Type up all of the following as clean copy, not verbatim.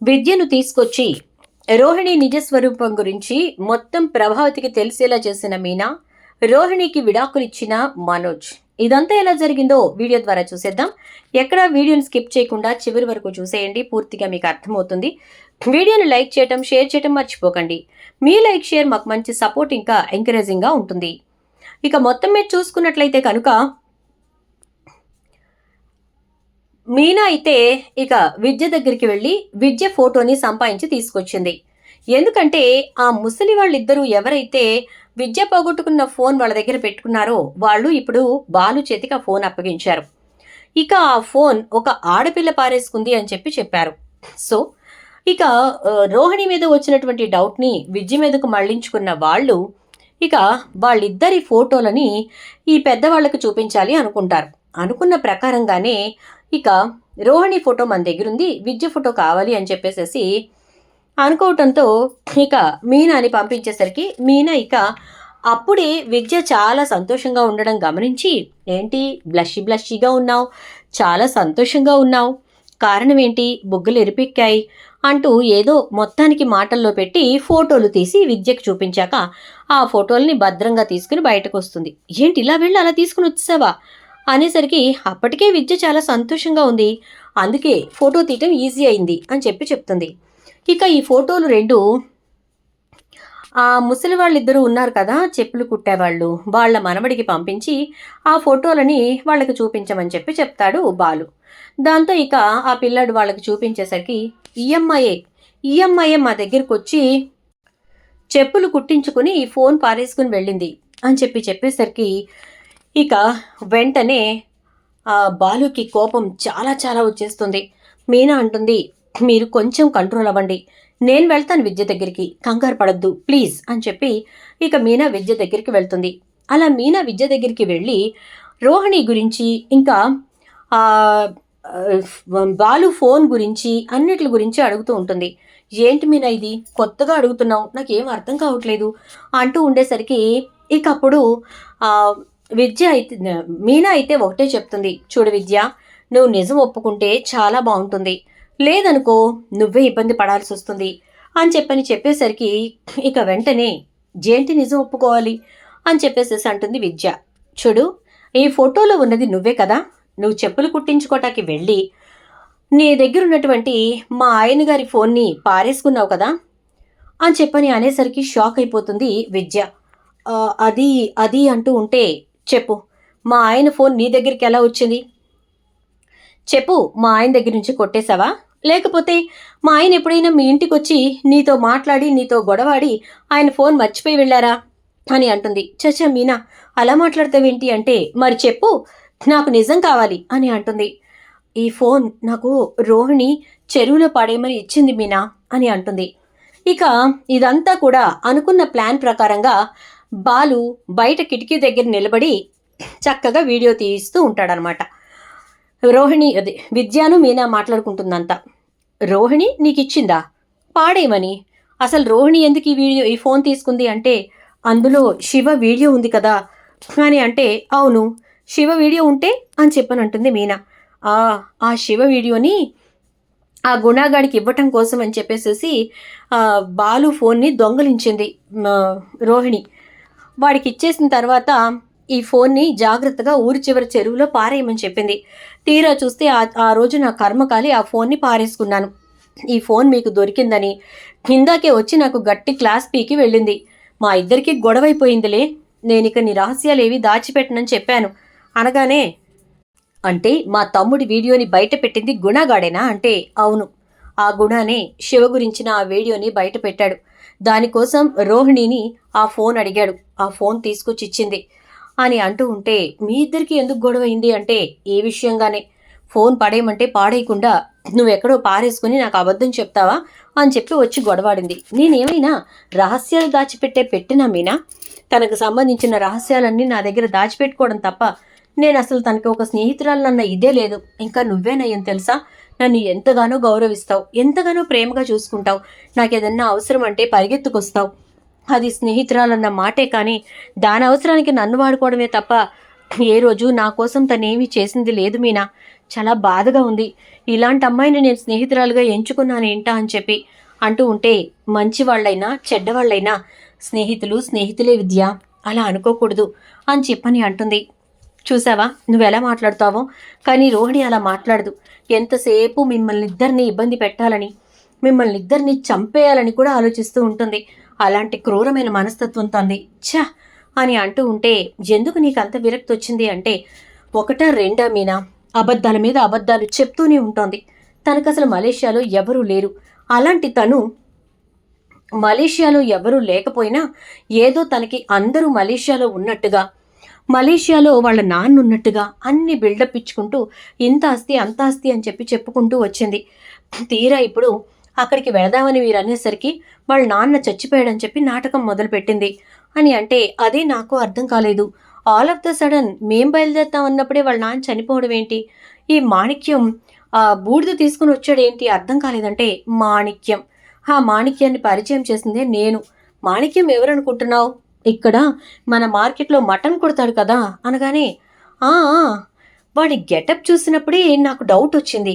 విద్యను తీసుకొచ్చి రోహిణి నిజస్వరూపం గురించి మొత్తం ప్రభావతికి తెలిసేలా చేసిన మీనా, రోహిణికి విడాకులిచ్చిన మనోజ్. ఇదంతా ఎలా జరిగిందో వీడియో ద్వారా చూసేద్దాం. ఎక్కడ వీడియోని స్కిప్ చేయకుండా చివరి వరకు చూసేయండి, పూర్తిగా మీకు అర్థమవుతుంది. వీడియోని లైక్ చేయటం, షేర్ చేయటం మర్చిపోకండి. మీ లైక్, షేర్ మాకు మంచి సపోర్ట్ ఇంకా ఎంకరేజింగ్గా ఉంటుంది. ఇక మొత్తం మీద చూసుకున్నట్లయితే కనుక మీనా అయితే ఇక విద్య దగ్గరికి వెళ్ళి విద్య ఫోటోని సంపాదించి తీసుకొచ్చింది. ఎందుకంటే ఆ ముసలి వాళ్ళిద్దరూ ఎవరైతే విద్య పోగొట్టుకున్న ఫోన్ వాళ్ళ దగ్గర పెట్టుకున్నారో వాళ్ళు ఇప్పుడు బాలు చేతికి ఆ ఫోన్ అప్పగించారు. ఇక ఆ ఫోన్ ఒక ఆడపిల్ల పారేసుకుంది అని చెప్పారు. సో ఇక రోహిణి మీద వచ్చినటువంటి డౌట్ని విద్య మీదకు మళ్లించుకున్న వాళ్ళు ఇక వాళ్ళిద్దరి ఫోటోలని ఈ పెద్దవాళ్ళకు చూపించాలి అనుకుంటారు. అనుకున్న ప్రకారంగానే ఇక రోహిణి ఫోటో మన దగ్గరుంది, విద్య ఫోటో కావాలి అని చెప్పేసి అనుకోవటంతో ఇక మీనాని పంపించేసరికి మీనా ఇక అప్పుడే విద్య చాలా సంతోషంగా ఉండడం గమనించి, ఏంటి బ్లషీగా ఉన్నావు, చాలా సంతోషంగా ఉన్నావు, కారణం ఏంటి, బుగ్గలు ఎరిపెక్కాయి అంటూ ఏదో మొత్తానికి మాటల్లో పెట్టి ఫోటోలు తీసి విద్యకు చూపించాక ఆ ఫోటోల్ని భద్రంగా తీసుకుని బయటకు వస్తుంది. ఏంటి ఇలా వెళ్ళి అలా తీసుకుని వచ్చేసావా అనేసరికి అప్పటికే విద్య చాలా సంతోషంగా ఉంది, అందుకే ఫోటో తీయటం ఈజీ అయింది అని చెప్తుంది. ఇక ఈ ఫోటోలు రెండు ఆ ముసలి వాళ్ళిద్దరూ ఉన్నారు కదా, చెప్పులు కుట్టేవాళ్ళు, వాళ్ళ మనవడికి పంపించి ఆ ఫోటోలని వాళ్ళకి చూపించమని చెప్తాడు బాలు. దాంతో ఇక ఆ పిల్లాడు వాళ్ళకి చూపించేసరికి ఈఎంఐఏ మా దగ్గరికి వచ్చి చెప్పులు కుట్టించుకుని ఈ ఫోన్ పారేసుకుని వెళ్ళింది అని చెప్పేసరికి ఇక వెంటనే బాలుకి కోపం చాలా చాలా వచ్చేస్తుంది. మీనా అంటుంది, మీరు కొంచెం కంట్రోల్ అవ్వండి, నేను వెళ్తాను విద్య దగ్గరికి, కంగారు పడద్దు ప్లీజ్ అని ఇక మీనా విద్య దగ్గరికి వెళ్తుంది. అలా మీనా విద్య దగ్గరికి వెళ్ళి రోహిణి గురించి ఇంకా బాలు ఫోన్ గురించి అన్నిటి గురించి అడుగుతూ ఉంటుంది. ఏంటి మీనా ఇది కొత్తగా అడుగుతున్నావు, నాకేం అర్థం కావట్లేదు అంటూ ఉండేసరికి ఇక అప్పుడు విద్య అయితే మీనా అయితే ఒకటే చెప్తుంది, చూడు విద్య, నువ్వు నిజం ఒప్పుకుంటే చాలా బాగుంటుంది, లేదనుకో నువ్వే ఇబ్బంది పడాల్సి వస్తుంది అని చెప్పేసరికి ఇక వెంటనే జేంటి నిజం ఒప్పుకోవాలి అని అంటుంది విద్య. చూడు, ఈ ఫోటోలో ఉన్నది నువ్వే కదా, నువ్వు చెప్పులు కుట్టించుకోవటానికి వెళ్ళి నీ దగ్గర ఉన్నటువంటి మా ఆయన గారి ఫోన్ని పారేసుకున్నావు కదా అని అనేసరికి షాక్ అయిపోతుంది విద్య. అది అంటూ ఉంటే, చెప్పు, మా ఆయన ఫోన్ నీ దగ్గరికి ఎలా వచ్చింది చెప్పు, మా ఆయన దగ్గర నుంచి కొట్టేశావా, లేకపోతే మా ఆయన ఎప్పుడైనా మీ ఇంటికి వచ్చి నీతో మాట్లాడి నీతో గొడవాడి ఆయన ఫోన్ మర్చిపోయి వెళ్ళారా అని అంటుంది. చచ్చా మీనా, అలా మాట్లాడతావేంటి అంటే, మరి చెప్పు, నాకు నిజం కావాలి అని అంటుంది. ఈ ఫోన్ నాకు రోహిణి చెరువులో పడేయమని ఇచ్చింది మీనా అని అంటుంది. ఇక ఇదంతా కూడా అనుకున్న ప్లాన్ ప్రకారంగా బాలు బయట కిటికీ దగ్గర నిలబడి చక్కగా వీడియో తీస్తూ ఉంటాడనమాట. రోహిణి అదే విద్యాను మీనా మాట్లాడుకుంటుందంతా. రోహిణి నీకు ఇచ్చిందా పాడేయమని, అసలు రోహిణి ఎందుకు ఈ ఫోన్ తీసుకుంది అంటే, అందులో శివ వీడియో ఉంది కదా అని అంటే, అవును శివ వీడియో ఉంటే అని అంటుంది మీనా. ఆ శివ వీడియోని ఆ గుణాగాడికి ఇవ్వటం కోసం అని చెప్పేసి బాలు ఫోన్ని దొంగలించింది రోహిణి. వాడికి ఇచ్చేసిన తర్వాత ఈ ఫోన్ని జాగ్రత్తగా ఊరి చివరి చెరువులో పారేయమని చెప్పింది. తీరా చూస్తే ఆ రోజు నా కర్మకాలి ఆ ఫోన్ని పారేసుకున్నాను. ఈ ఫోన్ మీకు దొరికిందని ఇందాకే వచ్చి నాకు గట్టి క్లాస్ పీకి వెళ్ళింది. మా ఇద్దరికి గొడవైపోయిందిలే, నేనిక నీ రహస్యాలేవి దాచిపెట్టనని చెప్పాను అనగానే, అంటే మా తమ్ముడి వీడియోని బయట పెట్టింది గుణగాడేనా అంటే, అవును, ఆ గుణానే శివ గురించిన ఆ వీడియోని బయట పెట్టాడు. దానికోసం రోహిణిని ఆ ఫోన్ అడిగాడు, ఆ ఫోన్ తీసుకొచ్చి ఇచ్చింది అని అంటూ ఉంటే, మీ ఇద్దరికి ఎందుకు గొడవ అయింది అంటే, ఏ విషయంగానే ఫోన్ పడేయమంటే పాడేయకుండా నువ్వెక్కడో పారేసుకుని నాకు అబద్ధం చెప్తావా అని వచ్చి గొడవాడింది. నేనేమైనా రహస్యాలు పెట్టినా మీనా, తనకు సంబంధించిన రహస్యాలన్నీ నా దగ్గర దాచిపెట్టుకోవడం తప్ప నేను అసలు తనకి ఒక స్నేహితురాలన్న ఇదే లేదు. ఇంకా నువ్వేనయ్యని తెలుసా, నన్ను ఎంతగానో గౌరవిస్తావు, ఎంతగానో ప్రేమగా చూసుకుంటావు, నాకేదన్నా అవసరం అంటే పరిగెత్తుకొస్తావు, అది స్నేహితురాలన్న మాటే, కానీ దాని అవసరానికి నన్ను వాడుకోవడమే తప్ప ఏ రోజు నా కోసం తనేమీ చేసింది లేదు మీనా. చాలా బాధగా ఉంది. ఇలాంటి అమ్మాయిని నేను స్నేహితురాలుగా ఎంచుకున్నాను ఏంటా అని చెప్పి అంటూ ఉంటే, మంచివాళ్ళైనా చెడ్డవాళ్ళైనా స్నేహితులే విద్య, అలా అనుకోకూడదు అని చెప్పని అంటుంది. చూసావా నువ్వెలా మాట్లాడుతావో, కానీ రోహిణి అలా మాట్లాడదు. ఎంతసేపు మిమ్మల్ని ఇద్దరిని ఇబ్బంది పెట్టాలని, మిమ్మల్ని ఇద్దరిని చంపేయాలని కూడా ఆలోచిస్తూ ఉంటుంది. అలాంటి క్రూరమైన మనస్తత్వం తంది. ఛ అని అంటూ ఉంటే, ఎందుకు నీకు అంత విరక్తి వచ్చింది అంటే, ఒకటా రెండా మీనా, అబద్ధాల మీద అబద్ధాలు చెప్తూనే ఉంటుంది. తనకు అసలు మలేషియాలో ఎవరూ లేరు. అలాంటి తను మలేషియాలో ఎవరూ లేకపోయినా ఏదో తనకి అందరూ మలేషియాలో ఉన్నట్టుగా, మలేషియాలో వాళ్ళ నాన్న ఉన్నట్టుగా అన్ని బిల్డప్ ఇచ్చుకుంటూ ఇంత ఆస్తి అంత ఆస్తి అని చెప్పి చెప్పుకుంటూ వచ్చింది. తీరా ఇప్పుడు అక్కడికి వెళదామని మీరు అనేసరికి వాళ్ళ నాన్న చచ్చిపోయాడని చెప్పి నాటకం మొదలుపెట్టింది అని అంటే, అదే నాకు అర్థం కాలేదు. ఆల్ ఆఫ్ ద సడన్ మేం బయలుదేరుతాం అన్నప్పుడే వాళ్ళ నాన్న చనిపోవడం ఏంటి? ఈ మాణిక్యం బూడిద తీసుకుని వచ్చాడేంటి అర్థం కాలేదంటే, మాణిక్యం, ఆ మాణిక్యాన్ని పరిచయం చేసిందే నేను. మాణిక్యం ఎవరనుకుంటున్నావు? ఇక్కడ మన మార్కెట్లో మటన్ కొడతాడు కదా అనగానే, ఆ వాడి గెటప్ చూసినప్పుడే నాకు డౌట్ వచ్చింది.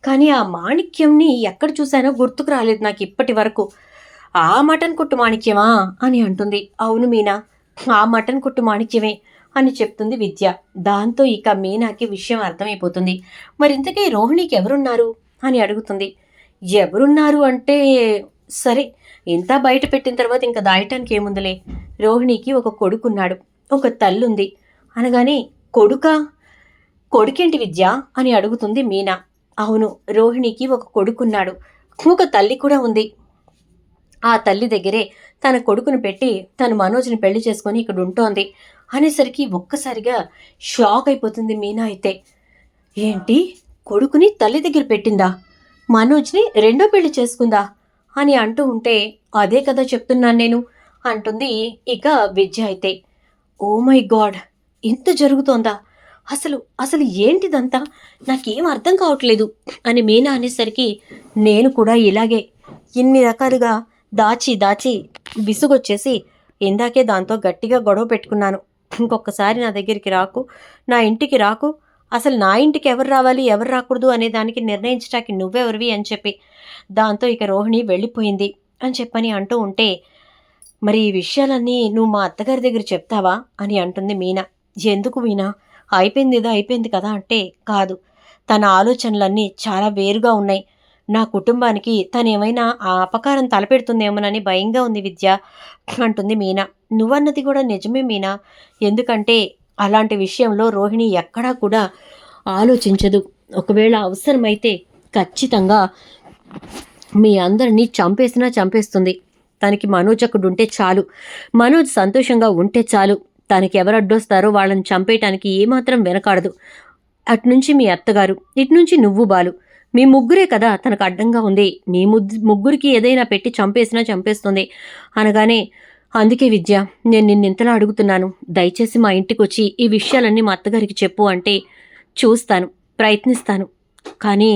కానీ ఆ మాణిక్యంని ఎక్కడ చూశానో గుర్తుకు రాలేదు నాకు ఇప్పటి వరకు. ఆ మటన్ కొట్టు మాణిక్యమా అని అంటుంది. అవును మీనా, ఆ మటన్ కొట్టు మాణిక్యమే అని చెప్తుంది విద్య. దాంతో ఇక మీనాకి విషయం అర్థమైపోతుంది. మరింతకీ రోహిణికి ఎవరున్నారు అని అడుగుతుంది. ఎవరున్నారు అంటే, సరే ఇంత బయట పెట్టిన తర్వాత ఇంకా దాయటానికి ఏముందిలే. రోహిణికి ఒక కొడుకున్నాడు, ఒక తల్లుంది అనగానే, కొడుకా? కొడుకేంటి విద్య అని అడుగుతుంది మీనా. అవును, రోహిణికి ఒక కొడుకున్నాడు, ఒక తల్లి కూడా ఉంది. ఆ తల్లి దగ్గరే తన కొడుకును పెట్టి తను మనోజ్ని పెళ్లి చేసుకొని ఇక్కడ ఉంటోంది అనేసరికి ఒక్కసారిగా షాక్ అయిపోతుంది మీనా. అయితే ఏంటి, కొడుకుని తల్లి దగ్గర పెట్టిందా? మనోజ్ని రెండో పెళ్లి చేసుకుందా అని అంటూ ఉంటే, అదే కదా చెప్తున్నాను నేను అంటుంది ఇక విద్య. అయితే ఓ మై గాడ్, ఇంత జరుగుతోందా? అసలు అసలు ఏంటిదంతా, నాకేం అర్థం కావట్లేదు అని మీనా అనేసరికి, నేను కూడా ఇలాగే ఇన్ని రకాలుగా దాచి దాచి విసుగొచ్చేసి ఇందాకే దాంతో గట్టిగా గొడవ పెట్టుకున్నాను. ఇంకొకసారి నా దగ్గరికి రాకు, నా ఇంటికి రాకు, అసలు నా ఇంటికి ఎవరు రావాలి ఎవరు రాకూడదు అనే దానికి నిర్ణయించడానికి నువ్వెవరివి అని చెప్పి, దాంతో ఇక రోహిణి వెళ్ళిపోయింది అని చెప్పని అంటూ ఉంటే, మరి ఈ విషయాలన్నీ నువ్వు మా అత్తగారి దగ్గర చెప్తావా అని అంటుంది మీనా. ఎందుకు మీనా, అయిపోయింది ఏదో అయిపోయింది కదా అంటే, కాదు, తన ఆలోచనలన్నీ చాలా వేరుగా ఉన్నాయి. నా కుటుంబానికి తను ఏమైనా ఆ అపకారం తలపెడుతుందేమోనని భయంగా ఉంది విద్య అంటుంది మీనా. నువ్వన్నది కూడా నిజమే మీనా, ఎందుకంటే అలాంటి విషయంలో రోహిణి ఎక్కడా కూడా ఆలోచించదు. ఒకవేళ అవసరమైతే ఖచ్చితంగా మీ అందరినీ చంపేసినా చంపేస్తుంది. తనకి మనోజ్ అక్కడ ఉంటే చాలు, మనోజ్ సంతోషంగా ఉంటే చాలు, తనకి ఎవరు అడ్డొస్తారో వాళ్ళని చంపేయటానికి ఏమాత్రం వెనకాడదు. అటునుంచి మీ అత్తగారు, ఇటునుంచి నువ్వు బాలు, మీ ముగ్గురే కదా తనకు అడ్డంగా ఉంది. మీ ముగ్గురికి ఏదైనా పెట్టి చంపేసినా చంపేస్తుంది అనగానే, అందుకే విద్య నేను నిన్నింతలా అడుగుతున్నాను, దయచేసి మా ఇంటికి వచ్చి ఈ విషయాలన్నీ మా అత్తగారికి చెప్పు అంటే, చూస్తాను, ప్రయత్నిస్తాను, కానీ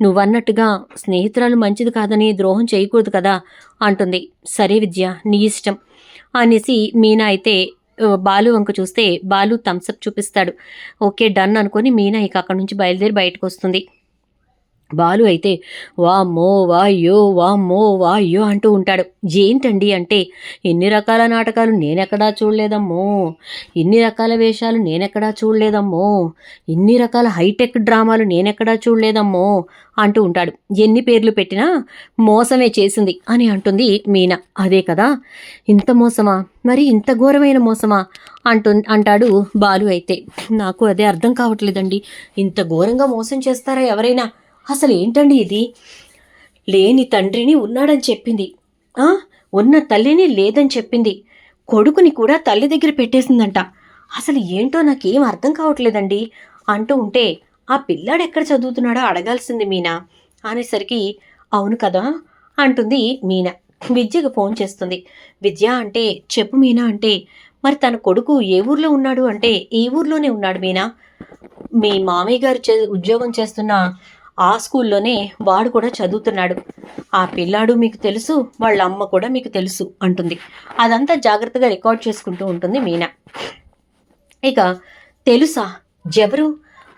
నువ్వన్నట్టుగా స్నేహితురాలు మంచిది కాదని ద్రోహం చేయకూడదు కదా అంటుంది. సరే విద్య, నీ ఇష్టం అనేసి మీనా అయితే బాలు వంక చూస్తే బాలు థమ్సప్ చూపిస్తాడు. ఓకే డన్ అనుకొని మీనా ఇక అక్కడి నుంచి బయలుదేరి బయటకు వస్తుంది. బాలు అయితే వామ్మో వాయ్యో వామ్మో వాయ్యో అంటూ ఉంటాడు. ఏంటండి అంటే, ఇన్ని రకాల నాటకాలు నేనెక్కడా చూడలేదమ్మో, ఇన్ని రకాల వేషాలు నేనెక్కడా చూడలేదమ్మో, ఇన్ని రకాల హైటెక్ డ్రామాలు నేనెక్కడా చూడలేదమ్మో అంటూ ఉంటాడు. ఎన్ని పేర్లు పెట్టినా మోసమే చేసింది అని అంటుంది మీనా. అదే కదా, ఇంత మోసమా, మరి ఇంత ఘోరమైన మోసమా అంటాడు బాలు. అయితే నాకు అదే అర్థం కావట్లేదండి, ఇంత ఘోరంగా మోసం చేస్తారా ఎవరైనా? అసలు ఏంటండి ఇది? లేని తండ్రిని ఉన్నాడని చెప్పింది, ఉన్న తల్లిని లేదని చెప్పింది, కొడుకుని కూడా తల్లి దగ్గర పెట్టేసిందంట. అసలు ఏంటో నాకేం అర్థం కావట్లేదండి అంటూ ఉంటే, ఆ పిల్లాడు ఎక్కడ చదువుతున్నాడో అడగాల్సింది మీనా అనేసరికి, అవును కదా అంటుంది మీనా. విద్యకు ఫోన్ చేస్తుంది. విద్య అంటే, చెప్పు మీనా అంటే, మరి తన కొడుకు ఏ ఊర్లో ఉన్నాడు అంటే, ఈ ఊర్లోనే ఉన్నాడు మీనా, మీ మామయ్య గారు ఉద్యోగం చేస్తున్న ఆ స్కూల్లోనే వాడు కూడా చదువుతున్నాడు. ఆ పిల్లాడు మీకు తెలుసు, వాళ్ళ అమ్మ కూడా మీకు తెలుసు అంటుంది. అదంతా జాగ్రత్తగా రికార్డ్ చేసుకుంటూ ఉంటుంది మీనా. ఇక తెలుసా ఎవరు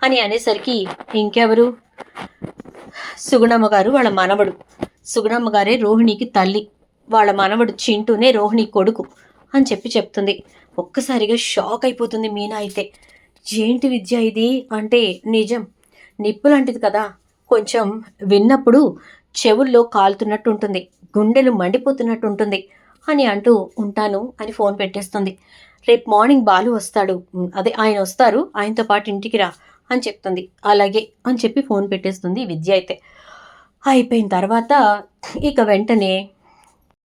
అని అనేసరికి ఇంకెవరు, సుగుణమ్మ గారు వాళ్ళ మనవడు. సుగుణమ్మ గారే రోహిణికి తల్లి, వాళ్ళ మనవడు చింటూనే రోహిణి కొడుకు అని చెప్తుంది. ఒక్కసారిగా షాక్ అయిపోతుంది మీనా. అయితే ఏంటి విద్య ఇది అంటే, నిజం నిప్పు లాంటిది కదా, కొంచెం విన్నప్పుడు చెవుల్లో కాలుతున్నట్టు ఉంటుంది, గుండెలు మండిపోతున్నట్టు ఉంటుంది అని అంటూ ఉంటాను అని ఫోన్ పెట్టేస్తుంది. రేపు మార్నింగ్ బాలు వస్తాడు, అదే ఆయన వస్తారు, ఆయనతో పాటు ఇంటికి రా అని చెప్తుంది. అలాగే అని చెప్పి ఫోన్ పెట్టేస్తుంది విద్య. అయితే అయిపోయిన తర్వాత ఇక వెంటనే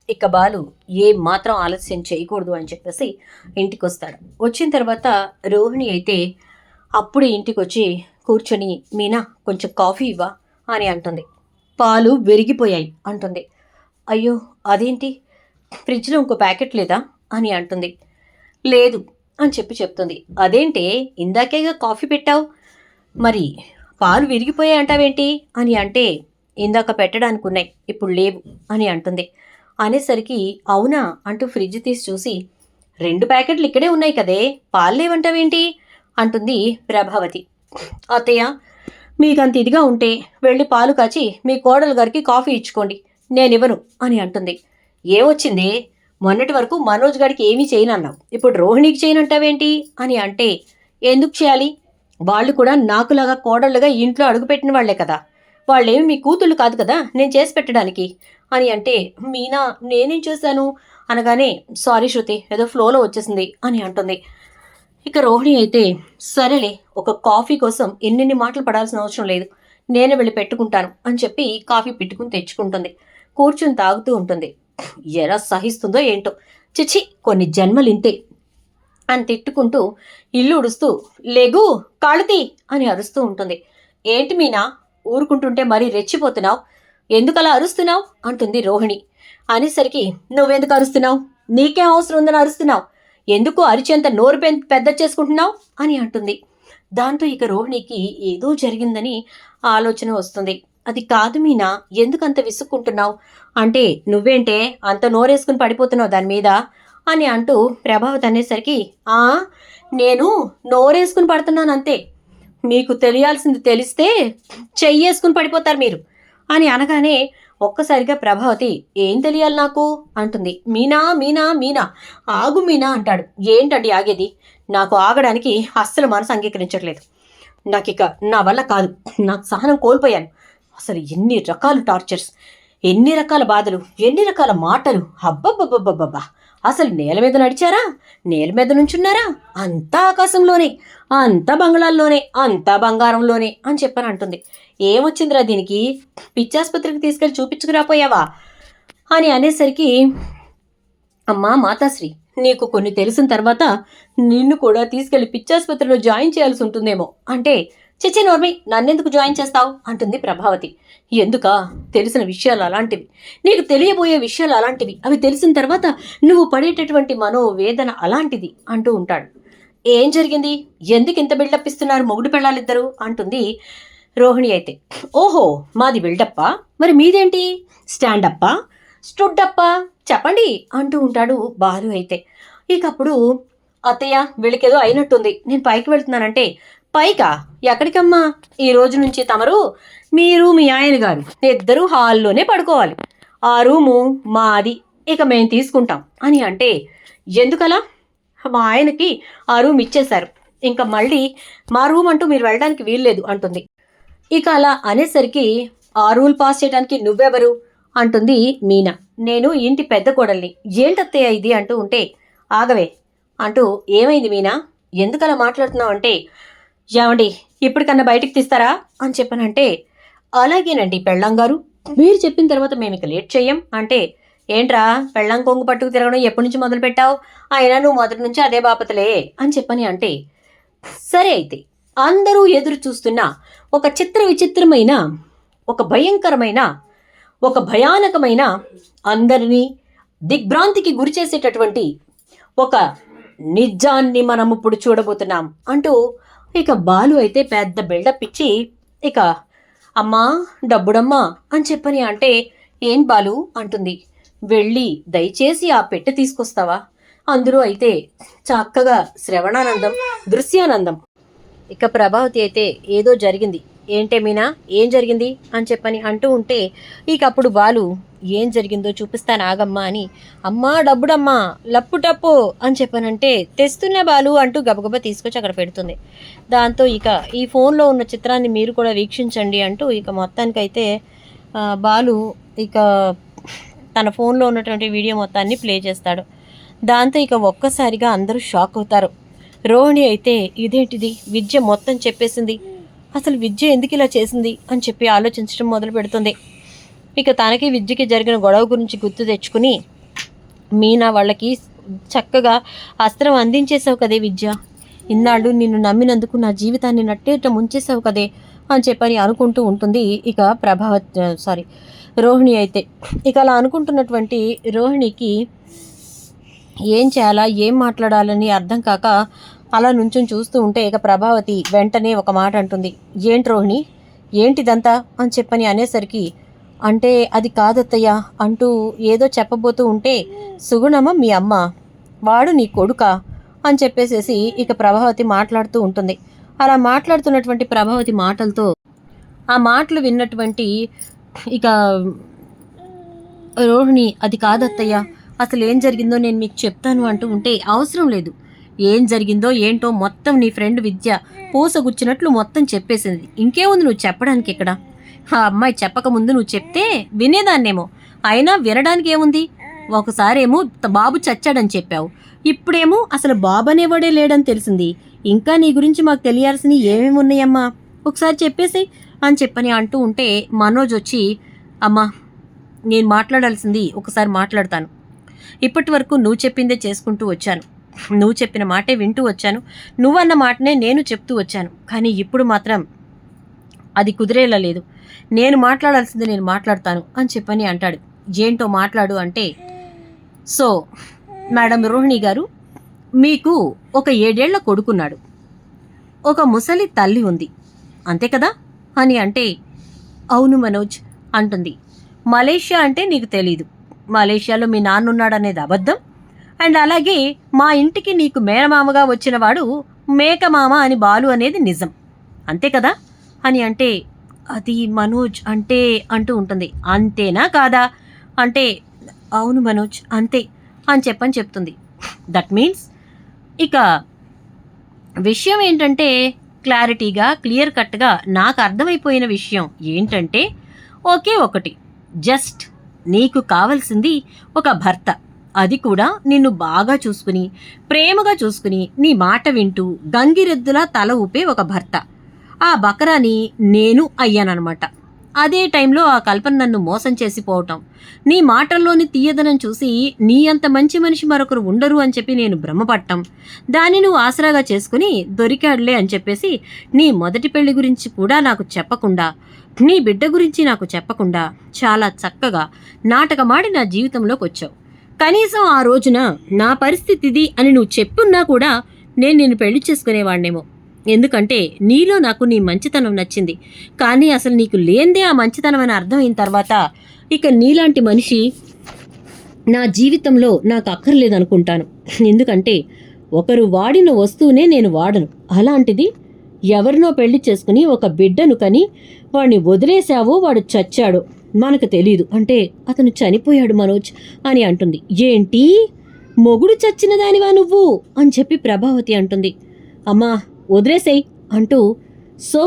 ఇక బాలు ఏ మాత్రం ఆలస్యం చేయకూడదు అని చెప్పేసి ఇంటికి వస్తాడు. వచ్చిన తర్వాత రోహిణి అయితే అప్పుడు ఇంటికి వచ్చి కూర్చొని, మీనా కొంచెం కాఫీ ఇవ్వా అని అంటుంది. పాలు విరిగిపోయాయి అంటుంది. అయ్యో అదేంటి, ఫ్రిడ్జ్లో ఇంకో ప్యాకెట్ లేదా అని అంటుంది. లేదు అని చెప్తుంది. అదేంటే ఇందాకేగా కాఫీ పెట్టావు, మరి పాలు విరిగిపోయాయి అంటావేంటి అని అంటే, ఇందాక పెట్టడానికి ఉన్నాయి, ఇప్పుడు లేవు అని అంటుంది. అనేసరికి అవునా అంటూ ఫ్రిడ్జ్ తీసి చూసి, 2 ప్యాకెట్లు ఇక్కడే ఉన్నాయి కదే, పాలు లేవంటావేంటి అంటుంది ప్రభావతి. అత్తయ్య మీకంత ఇదిగా ఉంటే వెళ్ళి పాలు కాచి మీ కోడలు గారికి కాఫీ ఇచ్చుకోండి, నేనివ్వను అని అంటుంది. ఏమొచ్చింది, మొన్నటి వరకు మనోజ్ గారికి ఏమీ చేయనన్నావు, ఇప్పుడు రోహిణికి చేయనంటావేంటి అని అంటే, ఎందుకు చేయాలి, వాళ్ళు కూడా నాకులాగా కోడళ్ళుగా ఇంట్లో అడుగుపెట్టిన వాళ్లే కదా, వాళ్ళేమి మీ కూతుళ్ళు కాదు కదా నేను చేసి పెట్టడానికి అని అంటే, మీనా నేనేం చేశాను అనగానే, సారీ శృతి ఏదో ఫ్లోలో వచ్చేసింది అని అంటుంది. ఇక రోహిణి అయితే సరేలే, ఒక కాఫీ కోసం ఎన్నెన్ని మాటలు పడాల్సిన అవసరం లేదు, నేనే వెళ్ళి పెట్టుకుంటాను అని చెప్పి కాఫీ పెట్టుకుని తెచ్చుకుంటుంది. కూర్చుని తాగుతూ ఉంటుంది. ఎలా సహిస్తుందో ఏంటో, చిచి కొన్ని జన్మలింతే అని తిట్టుకుంటూ ఇల్లు ఉడుస్తూ, లెగు కాళతి అని అరుస్తూ ఉంటుంది. ఏంటి మీనా ఊరుకుంటుంటే మరీ రెచ్చిపోతున్నావు, ఎందుకలా అరుస్తున్నావు అంటుంది రోహిణి. అనేసరికి, నువ్వెందుకు అరుస్తున్నావు, నీకేం అవసరం ఉందని అరుస్తున్నావు, ఎందుకు అరిచేంత నోరు పెద్ద చేసుకుంటున్నావు అని అంటుంది. దాంతో ఇక రోహిణికి ఏదో జరిగిందని ఆలోచన వస్తుంది. అది కాదు మీనా, ఎందుకంత విసుక్కుంటున్నావు అంటే, నువ్వేంటే అంత నోరేసుకుని పడిపోతున్నావు దాని మీద అని అంటూ ప్రభావతి అనేసరికి, నేను నోరేసుకుని పడుతున్నాను అంతే, మీకు తెలియాల్సింది తెలిస్తే చెయ్యేసుకుని పడిపోతారు మీరు అని అనగానే ఒక్కసారిగా ప్రభావతి, ఏం తెలియాలి నాకు అంటుంది. మీనా మీనా మీనా ఆగు మీనా అంటాడు. ఏంటండి ఆగేది, నాకు ఆగడానికి అస్సలు మనసు అంగీకరించట్లేదు, నాకు ఇక నా వల్ల కాదు, నాకు సహనం కోల్పోయాను, అసలు ఎన్ని రకాల టార్చర్స్, ఎన్ని రకాల బాధలు, ఎన్ని రకాల మాటలు, అబ్బబ్బబ్బబ్బబ్బా, అసలు నేల మీద నడిచారా, నేల మీద నుంచున్నారా, అంతా ఆకాశంలోనే, అంతా బంగ్లాల్లోనే, అంతా బంగారంలోనే అని చెప్పని అంటుంది. ఏమొచ్చిందిరా దీనికి, పిచ్చాసుపత్రికి తీసుకెళ్ళి చూపించుకురాపోయావా అని అనేసరికి, అమ్మా మాతాశ్రీ, నీకు కొన్ని తెలిసిన తర్వాత నిన్ను కూడా తీసుకెళ్లి పిచ్చాసుపత్రిలో జాయిన్ చేయాల్సి ఉంటుందేమో అంటే, చిచి నోర్మి, నన్నెందుకు జాయిన్ చేస్తావు అంటుంది ప్రభావతి. ఎందుకా, తెలిసిన విషయాలు అలాంటివి, నీకు తెలియబోయే విషయాలు అలాంటివి, అవి తెలిసిన తర్వాత నువ్వు పడేటటువంటి మనోవేదన అలాంటిది అంటూ ఉంటాడు. ఏం జరిగింది, ఎందుకు ఇంత బిల్డప్ ఇస్తున్నారు మొగుడు పెళ్ళాలిద్దరు అంటుంది రోహిణి. అయితే ఓహో మాది బిల్డప్పా, మరి మీదేంటి స్టాండప్పా స్టుడ్డప్పా చెప్పండి అంటూ ఉంటాడు బాలు. అయితే ఇకప్పుడు అత్తయ్య వీళ్ళకేదో అయినట్టుంది, నేను పైకి వెళ్తున్నానంటే, పైకా ఎక్కడికమ్మా, ఈ రోజు నుంచి తమరు మీరు మీ ఆయన గారు ఇద్దరు హాల్లోనే పడుకోవాలి, ఆ రూము మాది, ఇక మేము తీసుకుంటాం అని అంటే, ఎందుకలా, మా ఆయనకి ఆ రూమ్ ఇచ్చేశారు, ఇంకా మళ్ళీ మా రూమ్ అంటూ మీరు వెళ్ళడానికి వీల్లేదు అంటుంది. ఇక అలా అనేసరికి, ఆ రూల్ పాస్ చేయడానికి నువ్వెవరు అంటుంది మీనా. నేను ఇంటి పెద్ద కోడల్ని, ఏంటత్తయ్య ఇది అంటూ ఉంటే, ఆగవే అంటూ, ఏమైంది మీనా ఎందుకలా మాట్లాడుతున్నావు అంటే, ఏమండి ఇప్పటికన్నా బయటికి తీస్తారా అని చెప్పానంటే, అలాగేనండి పెళ్ళాం గారు, మీరు చెప్పిన తర్వాత మేము ఇక లేట్ చెయ్యం అంటే, ఏంట్రా పెళ్ళాం కొంగు పట్టుకు తిరగడం ఎప్పటి నుంచి మొదలు పెట్టావు, అయినా నువ్వు మొదటి నుంచి అదే బాపతలే అని చెప్పని అంటే, సరే అయితే అందరూ ఎదురు చూస్తున్న ఒక చిత్ర విచిత్రమైన, ఒక భయంకరమైన, ఒక భయానకమైన, అందరినీ దిగ్భ్రాంతికి గురి చేసేటటువంటి ఒక నిజాన్ని మనం ఇప్పుడు చూడబోతున్నాం అంటూ ఇక బాలు అయితే పెద్ద బిల్డప్ ఇచ్చి, ఇక అమ్మా డబ్బుడమ్మా అని చెప్పని అంటే, ఏం బాలు అంటుంది. వెళ్ళి దయచేసి ఆ పెట్టె తీసుకొస్తావా, అందులో అయితే చక్కగా శ్రవణానందం, దృశ్యానందం ఇక ప్రభావతి అయితే ఏదో జరిగింది, ఏంటే మీనా ఏం జరిగింది అని చెప్పని అంటూ ఉంటే ఇక అప్పుడు బాలు ఏం జరిగిందో చూపిస్తాను ఆగమ్మా అని, అమ్మా డబ్బుడమ్మా లప్పు టప్పు అని చెప్పానంటే తెస్తున్నా బాలు అంటూ గబగబా తీసుకొచ్చి అక్కడ పెడుతుంది. దాంతో ఇక ఈ ఫోన్లో ఉన్న చిత్రాన్ని మీరు కూడా వీక్షించండి అంటూ ఇక మొత్తానికైతే బాలు ఇక తన ఫోన్లో ఉన్నటువంటి వీడియో మొత్తాన్ని ప్లే చేస్తాడు. దాంతో ఇక ఒక్కసారిగా అందరూ షాక్ అవుతారు. రోహిణి అయితే ఇదేంటిది, విద్య మొత్తం చెప్పేసింది, అసలు విద్య ఎందుకు ఇలా చేసింది అని చెప్పి ఆలోచించడం మొదలు పెడుతుంది. ఇక తనకి విద్యకి జరిగిన గొడవ గురించి గుర్తు తెచ్చుకుని, మీనా వాళ్ళకి చక్కగా అస్త్రం అందించేసావు కదే విద్య, ఇన్నాళ్ళు నిన్ను నమ్మినందుకు నా జీవితాన్ని నట్టేట ముంచేసావు కదే అని చెప్పని అనుకుంటూ ఉంటుంది ఇక రోహిణి అయితే. ఇక అలా అనుకుంటున్నటువంటి రోహిణికి ఏం చేయాలా ఏం మాట్లాడాలని అర్థం కాక అలా నుంచుని చూస్తూ ఉంటే ఇక ప్రభావతి వెంటనే ఒక మాట అంటుంది. ఏంటి రోహిణి ఏంటిదంతా అని చెప్పని అనేసరికి, అంటే అది కాదత్తయ్య అంటూ ఏదో చెప్పబోతూ ఉంటే, సుగుణమ్మ మీ అమ్మ, వాడు నీ కొడుకా అని చెప్పేసేసి ఇక ప్రభావతి మాట్లాడుతూ ఉంటుంది. అలా మాట్లాడుతున్నటువంటి ప్రభావతి మాటలతో ఆ మాటలు విన్నటువంటి ఇక రోహిణి, అది కాదత్తయ్య, అసలు ఏం జరిగిందో నేను మీకు చెప్తాను అంటూ ఉంటే, అవసరం లేదు, ఏం జరిగిందో ఏంటో మొత్తం నీ ఫ్రెండ్ విద్య పూసగుచ్చినట్లు మొత్తం చెప్పేసింది, ఇంకేముంది నువ్వు చెప్పడానికి ఇక్కడ, ఆ అమ్మాయి చెప్పకముందు నువ్వు చెప్తే వినేదాన్నేమో, అయినా వినడానికి ఏముంది, ఒకసారేమో బాబు చచ్చాడని చెప్పావు, ఇప్పుడేమో అసలు బాబు అనేవాడే లేడని తెలిసింది, ఇంకా నీ గురించి మాకు తెలియాల్సినవి ఏమేమి ఉన్నాయమ్మా, ఒకసారి చెప్పేసి అని చెప్పని అంటూ ఉంటే మనోజ్ వచ్చి, అమ్మా నేను మాట్లాడాల్సింది ఒకసారి మాట్లాడతాను, ఇప్పటి వరకు నువ్వు చెప్పిందే చేసుకుంటూ వచ్చాను, నువ్వు చెప్పిన మాటే వింటూ వచ్చాను, నువ్వన్న మాటనే నేను చెప్తూ వచ్చాను, కానీ ఇప్పుడు మాత్రం అది కుదిరేలా లేదు, నేను మాట్లాడాల్సింది నేను మాట్లాడతాను అని చెప్పని అంటాడు. ఏంటో మాట్లాడు అంటే, సో మేడం రోహిణి గారు, మీకు ఒక 7 ఏళ్ల కొడుకున్నాడు, ఒక ముసలి తల్లి ఉంది, అంతే కదా అని అంటే, అవును మనోజ్ అంటుంది. మలేషియా అంటే నీకు తెలీదు, మలేషియాలో మీ నాన్న ఉన్నాడనేది అబద్ధం, అండ్ అలాగే మా ఇంటికి నీకు మేనమామగా వచ్చినవాడు మేకమామ అని బాలు అనేది నిజం, అంతే కదా అని అంటే, అది మనోజ్ అంటే అంటూ ఉంటుంది. అంతేనా కాదా అంటే, అవును మనోజ్ అంతే అని చెప్తుంది. దట్ మీన్స్ ఇక విషయం ఏంటంటే, క్లారిటీగా క్లియర్ కట్గా నాకు అర్థమైపోయిన విషయం ఏంటంటే, ఒకే ఒకటి, జస్ట్ నీకు కావలసింది ఒక భర్త, అది కూడా నిన్ను బాగా చూసుకుని ప్రేమగా చూసుకుని నీ మాట వింటూ గంగిరెద్దులా తల ఊపే ఒక భర్త. ఆ బకరాని నేను అయ్యానన్నమాట. అదే టైంలో ఆ కల్పన నన్ను మోసం చేసిపోవటం, నీ మాటల్లోని తీయదనం చూసి నీ అంత మంచి మనిషి మరొకరు ఉండరు అని చెప్పి నేను భ్రమపట్టం, దాన్ని నువ్వు ఆసరాగా చేసుకుని దొరికాడులే అని చెప్పేసి నీ మొదటి పెళ్లి గురించి కూడా నాకు చెప్పకుండా, నీ బిడ్డ గురించి నాకు చెప్పకుండా చాలా చక్కగా నాటకమాడి నా జీవితంలోకి వచ్చావు. కనీసం ఆ రోజున నా పరిస్థితి ఇది అని నువ్వు చెప్పున్నా కూడా నేను నిన్ను పెళ్లి చేసుకునేవాడినేమో, ఎందుకంటే నీలో నాకు నీ మంచితనం నచ్చింది, కానీ అసలు నీకు లేందే ఆ మంచితనం అని అర్థమైన తర్వాత ఇక నీలాంటి మనిషి నా జీవితంలో నాకు అక్కర్లేదనుకుంటాను, ఎందుకంటే ఒకరు వాడిన వస్తువునే నేను వాడను, అలాంటిది ఎవరినో పెళ్లి చేసుకుని ఒక బిడ్డను కని వాడిని వదిలేశావో వాడు చచ్చాడో మనకు తెలీదు, అంటే అతను చనిపోయాడు మనోజ్ అని అంటుంది. ఏంటి మొగుడు చచ్చిన దానివా నువ్వు అని చెప్పి ప్రభావతి అంటుంది. అమ్మా వదిలేసేయ్ అంటూ, సో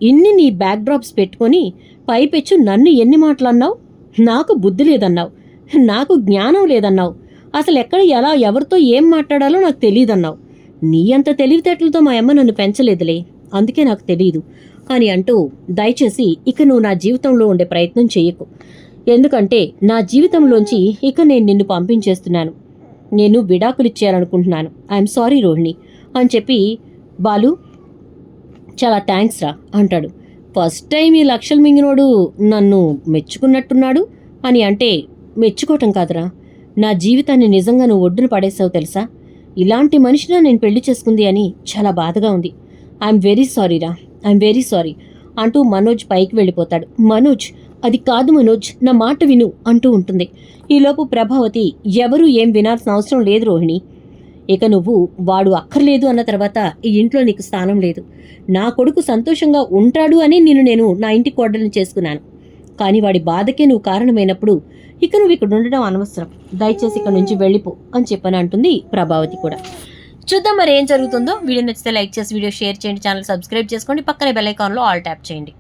ఇన్ని నీ బ్యాక్ డ్రాప్స్ పెట్టుకొని పైపెచ్చు నన్ను ఎన్ని మాటలన్నావు, నాకు బుద్ధి లేదన్నావు, నాకు జ్ఞానం లేదన్నావు, అసలు ఎక్కడ ఎలా ఎవరితో ఏం మాట్లాడాలో నాకు తెలియదన్నావు, నీ అంత తెలివితేటలతో మా అమ్మ నన్ను పెంచలేదులే, అందుకే నాకు తెలియదు అని అంటూ, దయచేసి ఇక నువ్వు నా జీవితంలో ఉండే ప్రయత్నం చేయకు, ఎందుకంటే నా జీవితంలోంచి ఇక నేను నిన్ను పంపించేస్తున్నాను, నేను విడాకులిచ్చేయాలనుకుంటున్నాను, ఐఎమ్ సారీ రోహిణి అని చెప్పి, బాలు చాలా థ్యాంక్స్ రా అంటాడు. ఫస్ట్ టైం ఈ లక్షలు మింగినోడు నన్ను మెచ్చుకున్నట్టున్నాడు అని అంటే, మెచ్చుకోవటం కాదురా, నా జీవితాన్ని నిజంగా నువ్వు ఒడ్డున పడేసావు తెలుసా, ఇలాంటి మనిషినా నేను పెళ్లి చేసుకుంది అని చాలా బాధగా ఉంది, ఐఎమ్ వెరీ సారీ రా, ఐఎమ్ వెరీ సారీ అంటూ మనోజ్ పైకి వెళ్ళిపోతాడు. మనోజ్ అది కాదు మనోజ్ నా మాట విను అంటూ ఉంటుంది. ఈలోపు ప్రభావతి, ఎవరూ ఏం వినాల్సిన అవసరం లేదు రోహిణి, ఇక నువ్వు వాడు అక్కర్లేదు అన్న తర్వాత ఈ ఇంట్లో నీకు స్థానం లేదు. నా కొడుకు సంతోషంగా ఉంటాడు అని నేను నా ఇంటి కోడల్ని చేసుకున్నాను. కానీ వాడి బాధకే నువ్వు కారణమైనప్పుడు ఇక నువ్వు ఇక్కడ ఉండడం అనవసరం. దయచేసి ఇక్కడ నుంచి వెళ్ళిపో అని చెప్పని అంటుంది ప్రభావతి కూడా. చూద్దాం మరి ఏం జరుగుతుందో. వీడియో నచ్చితే లైక్ చేసి వీడియో షేర్ చేయండి, ఛానల్ సబ్స్క్రైబ్ చేసుకోండి, పక్కనే బెల్ ఐకాన్లో ఆల్ ట్యాప్ చేయండి.